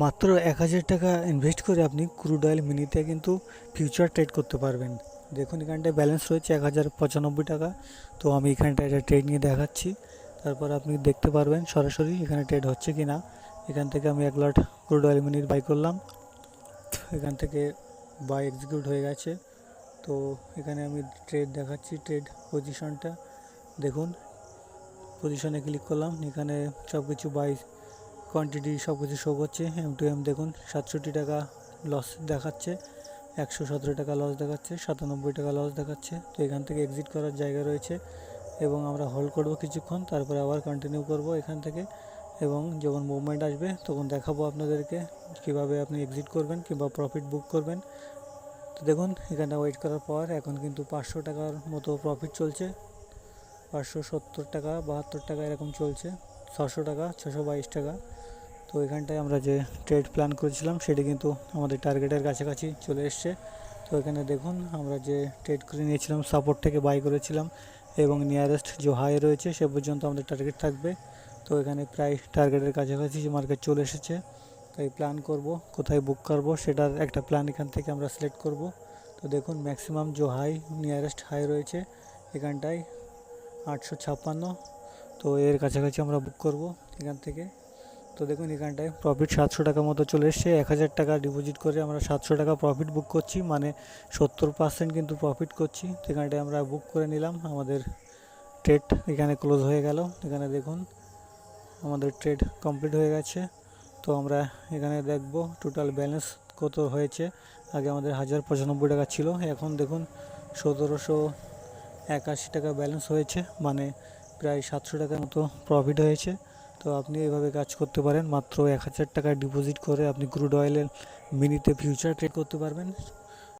মাত্র 1000 টাকা ইনভেস্ট করে আপনি ক্রুড অয়েল মিনিতে কিন্তু ফিউচার ট্রেড করতে পারবেন। দেখুন এখানটায় ব্যালেন্স রয়েছে 1095 টাকা। তো আমি এখানটায় এটা ট্রেড নিয়ে দেখাচ্ছি, তারপর আপনি দেখতে পারবেন সরাসরি এখানে ট্রেড হচ্ছে কি না। এখান থেকে আমি 1 লট ক্রুড অয়েল মিনিট বাই করলাম, এখান থেকে বাই এক্সিকিউট হয়ে গেছে। তো এখানে আমি ট্রেড দেখাচ্ছি, ট্রেড পজিশনটা দেখুন। পজিশনে ক্লিক করলাম, এখানে সব কিছু বাই কোয়ান্টিটি সব কিছু শো করছে। M2M দেখুন 67 টাকা লস দেখাচ্ছে, 117 টাকা লস দেখাচ্ছে, 97 টাকা লস দেখাচ্ছে। তো এখান থেকে এক্সিট করার জায়গা রয়েছে এবং আমরা হোল্ড করব কিছুক্ষণ, তারপরে আবার কন্টিনিউ করব এখান থেকে। এবং যখন মুভমেন্ট আসবে তখন দেখাবো আপনাদেরকে কিভাবে আপনি এক্সিট করবেন কিংবা প্রফিট বুক করবেন। তো দেখুন এখানে ওয়েট করার পর এখন কিন্তু 500 টাকার মতো প্রফিট চলছে, 570 টাকা 72 টাকা এরকম চলছে, 600 টাকা 622 টাকা। তো এখানটায় আমরা যে ট্রেড প্ল্যান করেছিলাম সেটি কিন্তু আমাদের টার্গেটের কাছাকাছি চলে এসছে। তো এখানে দেখুন আমরা যে ট্রেড করে নিয়েছিলাম সাপোর্ট থেকে বাই করেছিলাম এবং নিয়ারেস্ট যে হাই রয়েছে সে পর্যন্ত আমাদের টার্গেট থাকবে। তো এখানে প্রায় টার্গেটের কাছাকাছি যে মার্কেট চলে এসেছে। তাই প্ল্যান করব কোথায় বুক করব, সেটার একটা প্ল্যান এখান থেকে আমরা সিলেক্ট করব। তো দেখুন ম্যাক্সিমাম যে হাই নিয়ারেস্ট হাই রয়েছে এখানটায় 856। তো এর কাছাকাছি আমরা বুক করব এখান থেকে। তো দেখুন এখানটায় প্রফিট 700 টাকা মতো চলে এসছে। 1000 টাকা ডিপোজিট করে আমরা 700 টাকা প্রফিট বুক করছি, মানে 70% কিন্তু প্রফিট করছি। তো এখানটায় আমরা বুক করে নিলাম, আমাদের ট্রেড এখানে ক্লোজ হয়ে গেল। এখানে দেখুন আমাদের ট্রেড কমপ্লিট হয়ে গেছে। তো আমরা এখানে দেখব টোটাল ব্যালেন্স কত হয়েছে। আগে আমাদের 1095 টাকা ছিল, এখন দেখুন 1781 টাকা ব্যালেন্স হয়েছে, মানে প্রায় 700 টাকার মতো প্রফিট হয়েছে। তো আপনি এইভাবে কাজ করতে পারেন, মাত্র 1000 টাকা ডিপোজিট করে আপনি ক্রুড অয়েলের মিনিতে ফিউচার ট্রেড করতে পারবেন।